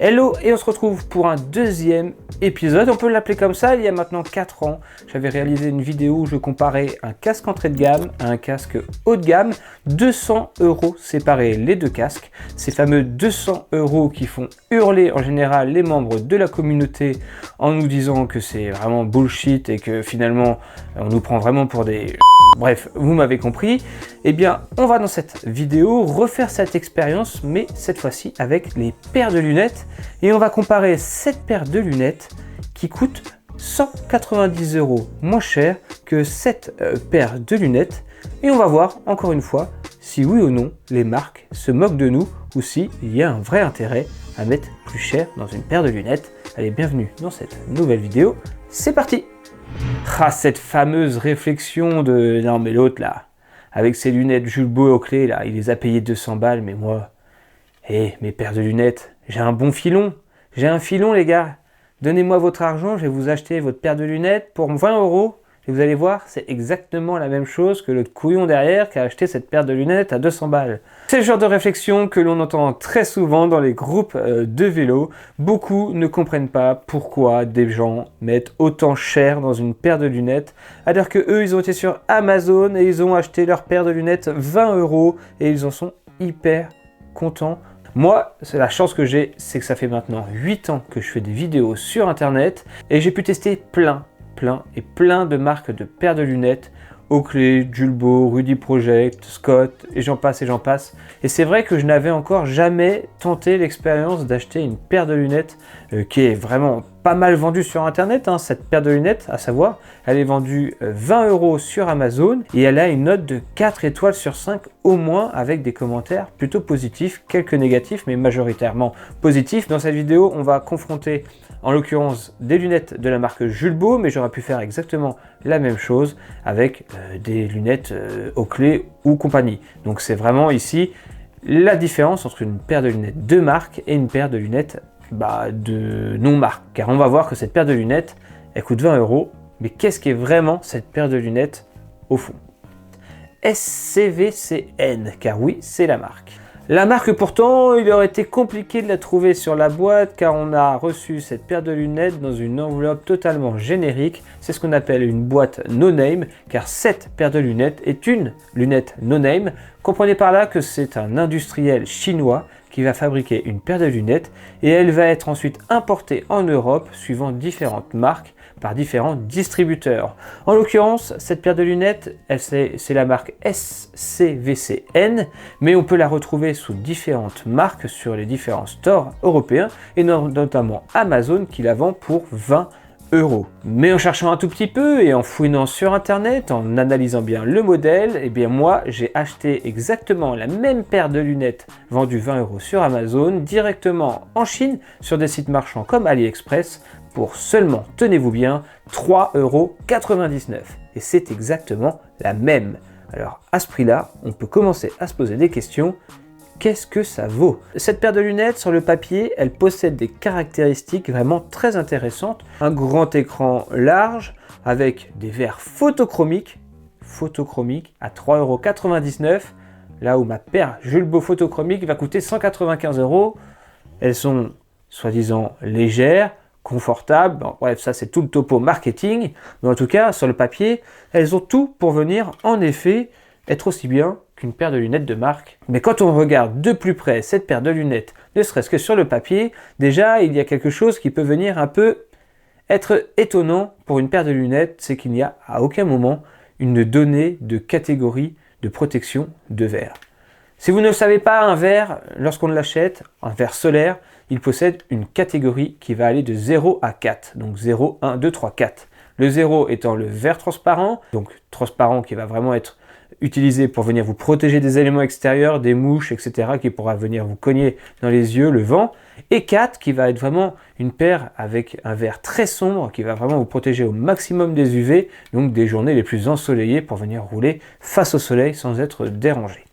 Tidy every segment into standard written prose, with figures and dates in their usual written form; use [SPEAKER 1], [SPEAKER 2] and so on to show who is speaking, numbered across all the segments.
[SPEAKER 1] Hello, et on se retrouve pour un deuxième épisode, on peut l'appeler comme ça. Il y a maintenant 4 ans, j'avais réalisé une vidéo où je comparais un casque entrée de gamme à un casque haut de gamme. 200 € séparés les deux casques, ces fameux 200 € qui font hurler en général les membres de la communauté en nous disant que c'est vraiment bullshit et que finalement on nous prend vraiment pour des... Bref, vous m'avez compris. Eh bien, on va dans cette vidéo refaire cette expérience, mais cette fois-ci avec les paires de lunettes. Et on va comparer cette paire de lunettes qui coûte 190 € moins cher que cette paire de lunettes. Et on va voir, encore une fois, si oui ou non les marques se moquent de nous ou s'il y a un vrai intérêt à mettre plus cher dans une paire de lunettes. Allez, bienvenue dans cette nouvelle vidéo. C'est parti! Ah, cette fameuse réflexion de non mais l'autre là, avec ses lunettes Julbo aux clés là, il les a payées 200 balles, mais moi, mes paires de lunettes, j'ai un bon filon, j'ai un filon les gars, donnez-moi votre argent, je vais vous acheter votre paire de lunettes pour 20 € et vous allez voir, c'est exactement la même chose que le couillon derrière qui a acheté cette paire de lunettes à 200 balles. C'est le genre de réflexion que l'on entend très souvent dans les groupes de vélo. Beaucoup ne comprennent pas pourquoi des gens mettent autant cher dans une paire de lunettes, alors que eux ils ont été sur Amazon et ils ont acheté leur paire de lunettes 20 € et ils en sont hyper contents. Moi, c'est la chance que j'ai, c'est que ça fait maintenant 8 ans que je fais des vidéos sur internet et j'ai pu tester plein de marques de paires de lunettes, Oakley, Julbo, Rudy Project, Scott et j'en passe. Et c'est vrai que je n'avais encore jamais tenté l'expérience d'acheter une paire de lunettes qui est vraiment pas mal vendue sur internet, hein, cette paire de lunettes, à savoir, elle est vendue 20 € sur Amazon et elle a une note de 4 étoiles sur 5 au moins avec des commentaires plutôt positifs, quelques négatifs mais majoritairement positifs. Dans cette vidéo, on va confronter en l'occurrence des lunettes de la marque Julbo, mais j'aurais pu faire exactement la même chose avec des lunettes Oakley ou compagnie. Donc c'est vraiment ici la différence entre une paire de lunettes de marque et une paire de lunettes de non-marque. Car on va voir que cette paire de lunettes, elle coûte 20 €, mais qu'est-ce qu'est vraiment cette paire de lunettes au fond? SCVCN, car oui, c'est la marque. La marque pourtant, il aurait été compliqué de la trouver sur la boîte car on a reçu cette paire de lunettes dans une enveloppe totalement générique. C'est ce qu'on appelle une boîte no-name car cette paire de lunettes est une lunette no-name. Comprenez par là que c'est un industriel chinois qui va fabriquer une paire de lunettes et elle va être ensuite importée en Europe suivant différentes marques par différents distributeurs. En l'occurrence, cette paire de lunettes, c'est la marque SCVCN, mais on peut la retrouver sous différentes marques sur les différents stores européens et notamment Amazon qui la vend pour 20 €. Mais en cherchant un tout petit peu et en fouinant sur internet, en analysant bien le modèle, eh bien moi j'ai acheté exactement la même paire de lunettes vendue 20 € sur Amazon directement en Chine sur des sites marchands comme AliExpress pour seulement, tenez-vous bien, 3,99 €. Et c'est exactement la même. Alors à ce prix-là, on peut commencer à se poser des questions. Qu'est-ce que ça vaut? Cette paire de lunettes, sur le papier, elle possède des caractéristiques vraiment très intéressantes. Un grand écran large avec des verres photochromiques à 3,99 €, là où ma paire Julbo photochromique va coûter 195 €. Elles sont soi-disant légères, confortables, bon, bref, ça c'est tout le topo marketing, mais en tout cas, sur le papier, elles ont tout pour venir, en effet, être aussi bien qu'une paire de lunettes de marque. Mais quand on regarde de plus près cette paire de lunettes, ne serait-ce que sur le papier, déjà il y a quelque chose qui peut venir un peu être étonnant pour une paire de lunettes, c'est qu'il n'y a à aucun moment une donnée de catégorie de protection de verre. Si vous ne le savez pas, un verre, lorsqu'on l'achète, un verre solaire, il possède une catégorie qui va aller de 0 à 4, donc 0, 1, 2, 3, 4. Le 0 étant le verre transparent, donc transparent qui va vraiment être utilisé pour venir vous protéger des éléments extérieurs, des mouches, etc. qui pourra venir vous cogner dans les yeux, le vent. Et 4 qui va être vraiment une paire avec un verre très sombre qui va vraiment vous protéger au maximum des UV, donc des journées les plus ensoleillées pour venir rouler face au soleil sans être dérangé.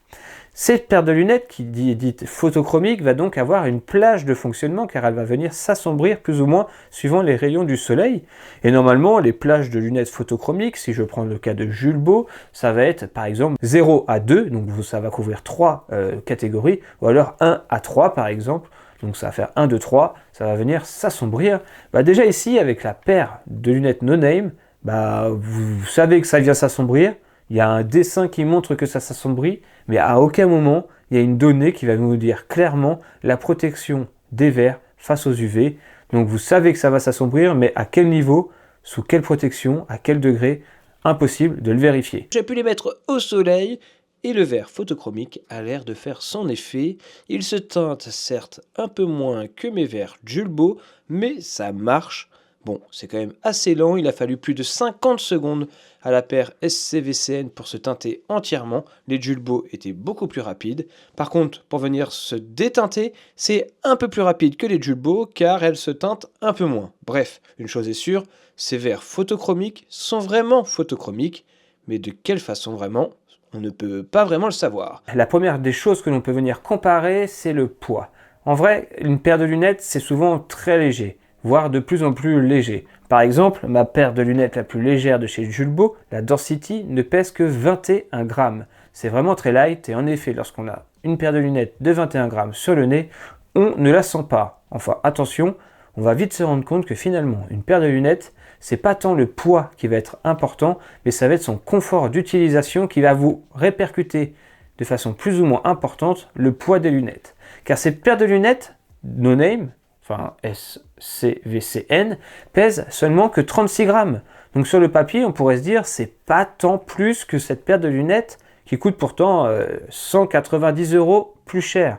[SPEAKER 1] Cette paire de lunettes, qui est dite photochromique, va donc avoir une plage de fonctionnement car elle va venir s'assombrir plus ou moins suivant les rayons du soleil. Et normalement, les plages de lunettes photochromiques, si je prends le cas de Julbo, ça va être par exemple 0 à 2, donc ça va couvrir 3 catégories, ou alors 1 à 3 par exemple. donc ça va faire 1, 2, 3, ça va venir s'assombrir. Déjà ici, avec la paire de lunettes No Name, vous savez que ça vient s'assombrir. Il y a un dessin qui montre que ça s'assombrit, mais à aucun moment, il y a une donnée qui va nous dire clairement la protection des verres face aux UV. Donc vous savez que ça va s'assombrir, mais à quel niveau, sous quelle protection, à quel degré, impossible de le vérifier. J'ai pu les mettre au soleil et le verre photochromique a l'air de faire son effet. Il se teinte certes un peu moins que mes verres Julbo, mais ça marche. Bon, c'est quand même assez lent, il a fallu plus de 50 secondes à la paire SCVCN pour se teinter entièrement. Les Julbo étaient beaucoup plus rapides. Par contre, pour venir se déteinter, c'est un peu plus rapide que les Julbo car elles se teintent un peu moins. Bref, une chose est sûre, ces verres photochromiques sont vraiment photochromiques, mais de quelle façon vraiment ? On ne peut pas vraiment le savoir. La première des choses que l'on peut venir comparer, c'est le poids. En vrai, une paire de lunettes, c'est souvent très léger, voire de plus en plus léger. Par exemple, ma paire de lunettes la plus légère de chez Julbo, la Density, ne pèse que 21 grammes. C'est vraiment très light et en effet, lorsqu'on a une paire de lunettes de 21 grammes sur le nez, on ne la sent pas. Enfin, attention, on va vite se rendre compte que finalement, une paire de lunettes, c'est pas tant le poids qui va être important, mais ça va être son confort d'utilisation qui va vous répercuter de façon plus ou moins importante le poids des lunettes. Car cette paire de lunettes, No Name, enfin SCVCN, pèse seulement que 36 grammes. Donc sur le papier, on pourrait se dire c'est pas tant plus que cette paire de lunettes qui coûte pourtant 190 € plus cher.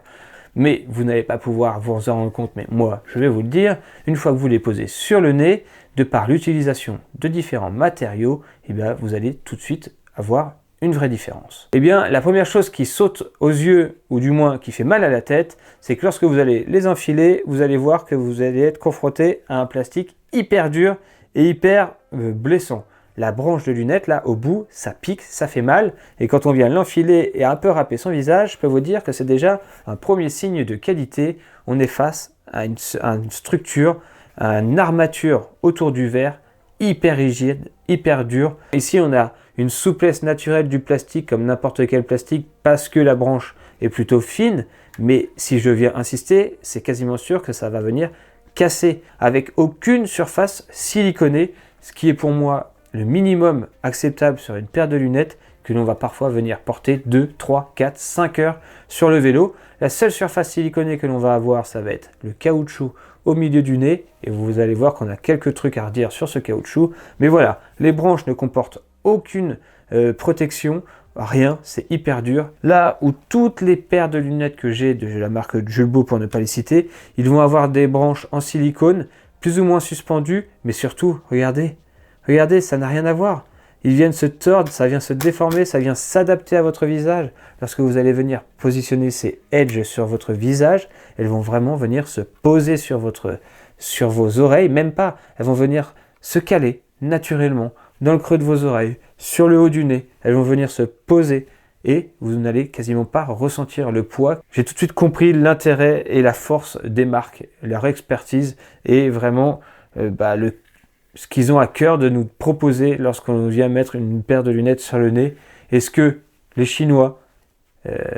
[SPEAKER 1] Mais vous n'allez pas pouvoir vous en rendre compte, mais moi je vais vous le dire, une fois que vous les posez sur le nez, de par l'utilisation de différents matériaux, vous allez tout de suite avoir une vraie différence. La première chose qui saute aux yeux, ou du moins qui fait mal à la tête, c'est que lorsque vous allez les enfiler, vous allez voir que vous allez être confronté à un plastique hyper dur et hyper blessant. La branche de lunettes, là, au bout, ça pique, ça fait mal. Et quand on vient l'enfiler et un peu râper son visage, je peux vous dire que c'est déjà un premier signe de qualité. On est face à une structure, à une armature autour du verre, hyper rigide, hyper dure. Ici, on a une souplesse naturelle du plastique, comme n'importe quel plastique, parce que la branche est plutôt fine. Mais si je viens insister, c'est quasiment sûr que ça va venir casser, avec aucune surface siliconée, ce qui est pour moi le minimum acceptable sur une paire de lunettes que l'on va parfois venir porter 2, 3, 4, 5 heures sur le vélo. La seule surface siliconée que l'on va avoir, ça va être le caoutchouc au milieu du nez. Et vous allez voir qu'on a quelques trucs à redire sur ce caoutchouc. Mais voilà, les branches ne comportent aucune protection, rien, c'est hyper dur. Là où toutes les paires de lunettes que j'ai de la marque Julbo, pour ne pas les citer, ils vont avoir des branches en silicone, plus ou moins suspendues, mais surtout, regardez, ça n'a rien à voir. Ils viennent se tordre, ça vient se déformer, ça vient s'adapter à votre visage. Lorsque vous allez venir positionner ces edges sur votre visage, elles vont vraiment venir se poser sur vos oreilles, même pas. Elles vont venir se caler naturellement dans le creux de vos oreilles, sur le haut du nez. Elles vont venir se poser et vous n'allez quasiment pas ressentir le poids. J'ai tout de suite compris l'intérêt et la force des marques, leur expertise et vraiment ce qu'ils ont à cœur de nous proposer lorsqu'on vient mettre une paire de lunettes sur le nez. Est-ce que les Chinois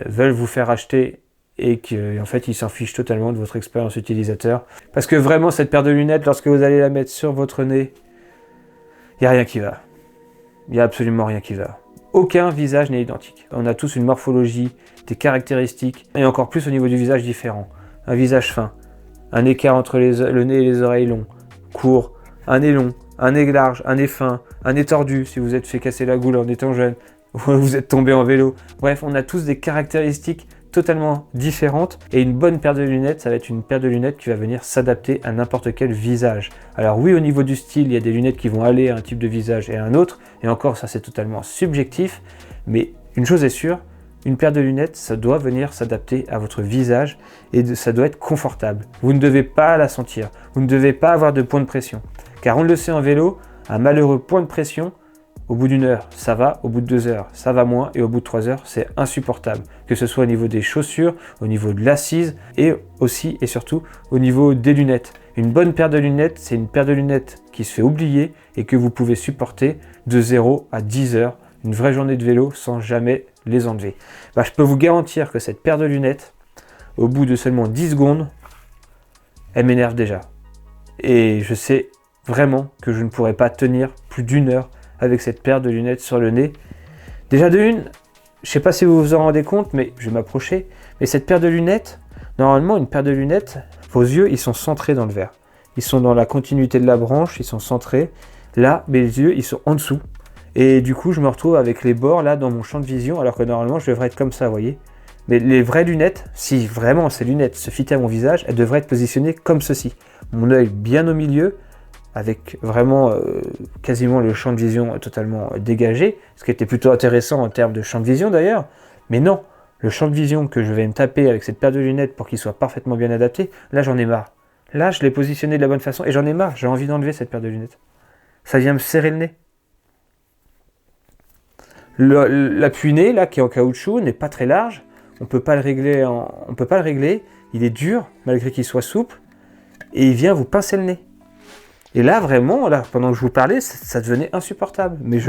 [SPEAKER 1] veulent vous faire acheter et qu'en fait ils s'en fichent totalement de votre expérience utilisateur? Parce que vraiment cette paire de lunettes, lorsque vous allez la mettre sur votre nez, il n'y a rien qui va. Il n'y a absolument rien qui va. Aucun visage n'est identique. On a tous une morphologie, des caractéristiques, et encore plus au niveau du visage différent. Un visage fin, un écart entre le nez et les oreilles longs, court, un nez long, un nez large, un nez fin, un nez tordu si vous êtes fait casser la goule en étant jeune, ou vous êtes tombé en vélo. Bref, on a tous des caractéristiques totalement différentes et une bonne paire de lunettes, ça va être une paire de lunettes qui va venir s'adapter à n'importe quel visage. Alors oui, au niveau du style, il y a des lunettes qui vont aller à un type de visage et à un autre, et encore ça c'est totalement subjectif, mais une chose est sûre, une paire de lunettes, ça doit venir s'adapter à votre visage et ça doit être confortable. Vous ne devez pas la sentir, vous ne devez pas avoir de point de pression. Car on le sait en vélo, un malheureux point de pression, au bout d'une heure, ça va, au bout de 2 heures, ça va moins, et au bout de 3 heures, c'est insupportable. Que ce soit au niveau des chaussures, au niveau de l'assise, et aussi et surtout au niveau des lunettes. Une bonne paire de lunettes, c'est une paire de lunettes qui se fait oublier et que vous pouvez supporter de 0 à 10 heures, une vraie journée de vélo sans jamais les enlever. Je peux vous garantir que cette paire de lunettes, au bout de seulement 10 secondes, elle m'énerve déjà. Et je sais vraiment que je ne pourrais pas tenir plus d'1 heure avec cette paire de lunettes sur le nez. Déjà de une, je ne sais pas si vous vous en rendez compte, mais je vais m'approcher. Mais cette paire de lunettes, normalement une paire de lunettes, vos yeux ils sont centrés dans le verre. Ils sont dans la continuité de la branche, ils sont centrés. Là, mes yeux ils sont en dessous. Et du coup je me retrouve avec les bords là dans mon champ de vision, alors que normalement je devrais être comme ça, vous voyez. Mais les vraies lunettes, si vraiment ces lunettes se fitaient à mon visage, elles devraient être positionnées comme ceci. Mon œil bien au milieu, avec vraiment quasiment le champ de vision totalement dégagé, ce qui était plutôt intéressant en termes de champ de vision d'ailleurs. Mais non, le champ de vision que je vais me taper avec cette paire de lunettes pour qu'il soit parfaitement bien adapté, là j'en ai marre. Là je l'ai positionné de la bonne façon et j'en ai marre, j'ai envie d'enlever cette paire de lunettes. Ça vient me serrer le nez. L'appui-nez là qui est en caoutchouc n'est pas très large. On peut pas le régler, il est dur malgré qu'il soit souple et il vient vous pincer le nez. Et là vraiment, là, pendant que je vous parlais, ça devenait insupportable. Mais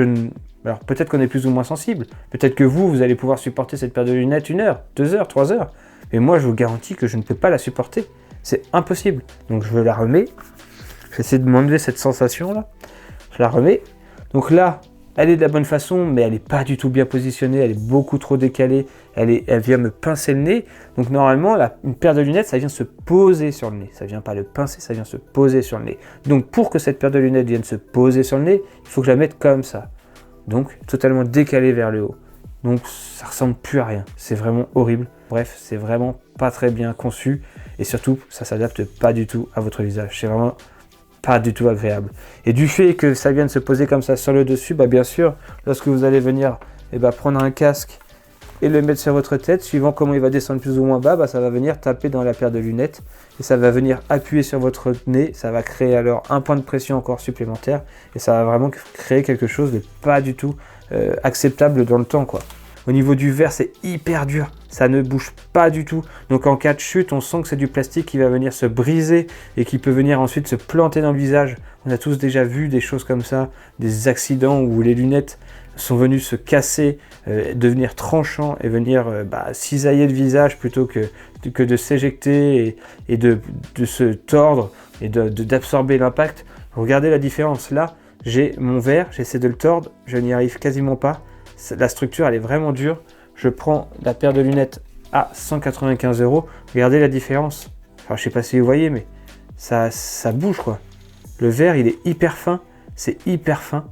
[SPEAKER 1] alors peut-être qu'on est plus ou moins sensible, peut-être que vous allez pouvoir supporter cette paire de lunettes 1 heure, 2 heures, 3 heures. Mais moi je vous garantis que je ne peux pas la supporter, c'est impossible. Donc je la remets, je vais essayer de m'enlever cette sensation là, je la remets. Donc là, elle est de la bonne façon, mais elle n'est pas du tout bien positionnée, elle est beaucoup trop décalée, elle vient me pincer le nez. Donc normalement, une paire de lunettes, ça vient se poser sur le nez. Ça vient pas le pincer, ça vient se poser sur le nez. Donc pour que cette paire de lunettes vienne se poser sur le nez, il faut que je la mette comme ça. Donc totalement décalée vers le haut. Donc ça ressemble plus à rien, c'est vraiment horrible. Bref, c'est vraiment pas très bien conçu et surtout, ça s'adapte pas du tout à votre visage. C'est vraiment pas du tout agréable. Et du fait que ça vienne se poser comme ça sur le dessus, bien sûr, lorsque vous allez venir prendre un casque et le mettre sur votre tête, suivant comment il va descendre plus ou moins bas, ça va venir taper dans la paire de lunettes et ça va venir appuyer sur votre nez, ça va créer alors un point de pression encore supplémentaire et ça va vraiment créer quelque chose de pas du tout acceptable dans le temps, quoi. Au niveau du verre, c'est hyper dur, ça ne bouge pas du tout. Donc en cas de chute, on sent que c'est du plastique qui va venir se briser et qui peut venir ensuite se planter dans le visage. On a tous déjà vu des choses comme ça, des accidents où les lunettes sont venues se casser, devenir tranchants et venir cisailler le visage plutôt que de s'éjecter et de se tordre et d'absorber l'impact. Regardez la différence. Là, j'ai mon verre, j'essaie de le tordre, je n'y arrive quasiment pas. La structure, elle est vraiment dure. Je prends la paire de lunettes à 195 €. Regardez la différence. Enfin, je sais pas si vous voyez, mais ça bouge, quoi. Le verre, il est hyper fin. C'est hyper fin.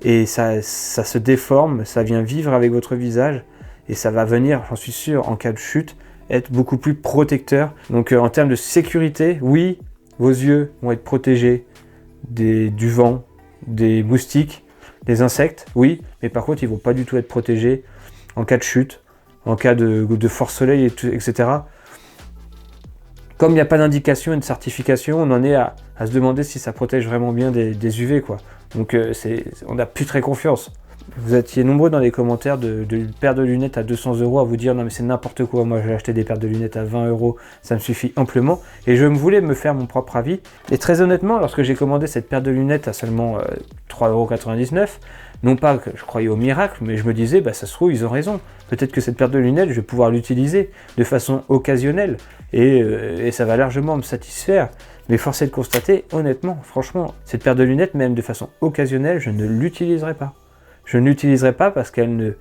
[SPEAKER 1] Et ça se déforme. Ça vient vivre avec votre visage. Et ça va venir, j'en suis sûr, en cas de chute, être beaucoup plus protecteur. Donc, en termes de sécurité, oui, vos yeux vont être protégés du vent, des moustiques, des insectes, oui, mais par contre, ils ne vont pas du tout être protégés en cas de chute, en cas de fort soleil, etc. Comme il n'y a pas d'indication et de certification, on en est à se demander si ça protège vraiment bien des UV, quoi. Donc, on n'a plus très confiance. Vous étiez nombreux dans les commentaires de paires de lunettes à 200 € à vous dire « Non, mais c'est n'importe quoi, moi j'ai acheté des paires de lunettes à 20 €, ça me suffit amplement. » Et je voulais me faire mon propre avis. Et très honnêtement, lorsque j'ai commandé cette paire de lunettes à seulement 3,99 €, non pas que je croyais au miracle, mais je me disais « Ça se trouve, ils ont raison. Peut-être que cette paire de lunettes, je vais pouvoir l'utiliser de façon occasionnelle. Et ça va largement me satisfaire. » Mais force est de constater, honnêtement, franchement, cette paire de lunettes, même de façon occasionnelle, je ne l'utiliserai pas. Je ne l'utiliserai pas parce qu'elle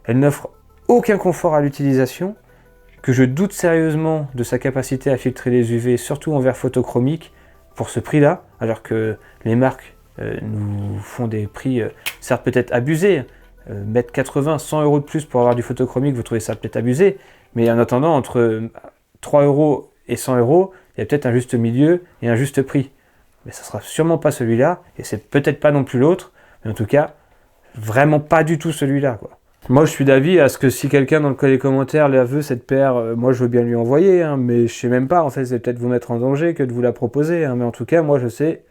[SPEAKER 1] n'offre aucun confort à l'utilisation, que je doute sérieusement de sa capacité à filtrer les UV, surtout en verre photochromique, pour ce prix-là, alors que les marques nous font des prix, certes peut-être abusés, mettre 80, 100 € de plus pour avoir du photochromique, vous trouvez ça peut-être abusé, mais en attendant, entre 3 € et 100 €, il y a peut-être un juste milieu et un juste prix. Mais ça ne sera sûrement pas celui-là, et c'est peut-être pas non plus l'autre, mais en tout cas, vraiment pas du tout celui-là, quoi. Moi, je suis d'avis à ce que si quelqu'un dans les commentaires la veut, cette paire, moi, je veux bien lui envoyer, hein, mais je sais même pas, en fait, c'est peut-être vous mettre en danger que de vous la proposer, hein, mais en tout cas, moi, je sais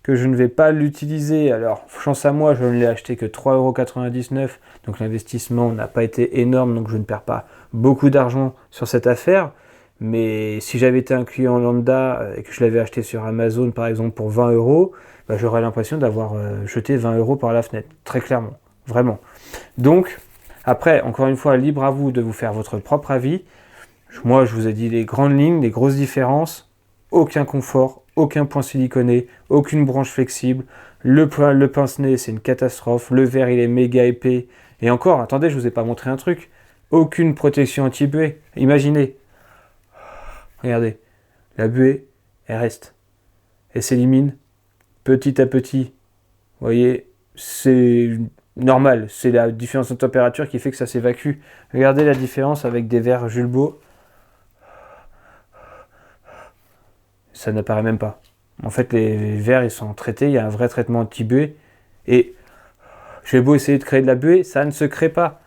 [SPEAKER 1] que je ne vais pas l'utiliser. Alors, chance à moi, je ne l'ai acheté que 3,99 €, donc l'investissement n'a pas été énorme, donc je ne perds pas beaucoup d'argent sur cette affaire. Mais si j'avais été un client lambda et que je l'avais acheté sur Amazon, par exemple, pour 20 €, j'aurais l'impression d'avoir jeté 20 € par la fenêtre, très clairement, vraiment. Donc, après, encore une fois, libre à vous de vous faire votre propre avis. Moi, je vous ai dit les grandes lignes, les grosses différences. aucun confort, aucun point siliconé, aucune branche flexible. Le pince-nez, c'est une catastrophe. Le verre, il est méga épais. Et encore, attendez, je vous ai pas montré un truc. Aucune protection anti-buée. Imaginez. Regardez. La buée, elle reste. Elle s'élimine petit à petit. Vous voyez, c'est normal. C'est la différence de température qui fait que ça s'évacue. Regardez la différence avec des verres Julbo. Ça n'apparaît même pas. En fait, les verres, ils sont traités. Il y a un vrai traitement anti-buée. Et j'ai beau essayer de créer de la buée, ça ne se crée pas.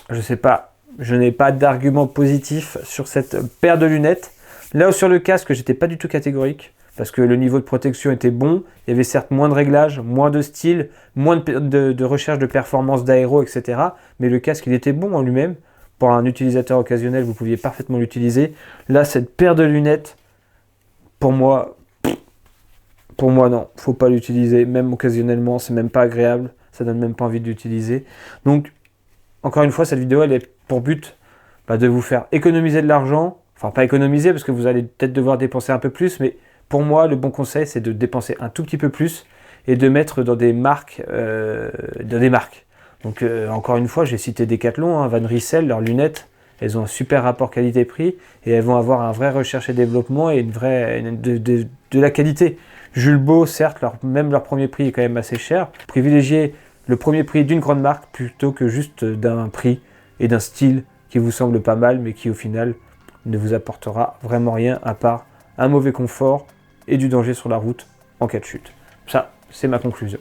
[SPEAKER 1] Je sais pas. Je n'ai pas d'argument positif sur cette paire de lunettes. Là où sur le casque, j'étais pas du tout catégorique. Parce que le niveau de protection était bon. Il y avait certes moins de réglages, moins de style, moins de recherche de performance d'aéro, etc. Mais le casque, il était bon en lui-même. Pour un utilisateur occasionnel, vous pouviez parfaitement l'utiliser. Là, cette paire de lunettes, pour moi non, faut pas l'utiliser. Même occasionnellement, c'est même pas agréable. Ça donne même pas envie de l'utiliser. Donc, encore une fois, cette vidéo, elle est pour but de vous faire économiser de l'argent. Enfin, pas économiser, parce que vous allez peut-être devoir dépenser un peu plus, mais pour moi, le bon conseil, c'est de dépenser un tout petit peu plus et de mettre dans des marques. Donc, encore une fois, j'ai cité Decathlon, Van Rissel, leurs lunettes, elles ont un super rapport qualité-prix et elles vont avoir un vrai recherche et développement et de la qualité. Julbo, certes, même leur premier prix est quand même assez cher. Privilégiez le premier prix d'une grande marque plutôt que juste d'un prix et d'un style qui vous semble pas mal, mais qui au final ne vous apportera vraiment rien à part un mauvais confort et du danger sur la route en cas de chute. Ça, c'est ma conclusion.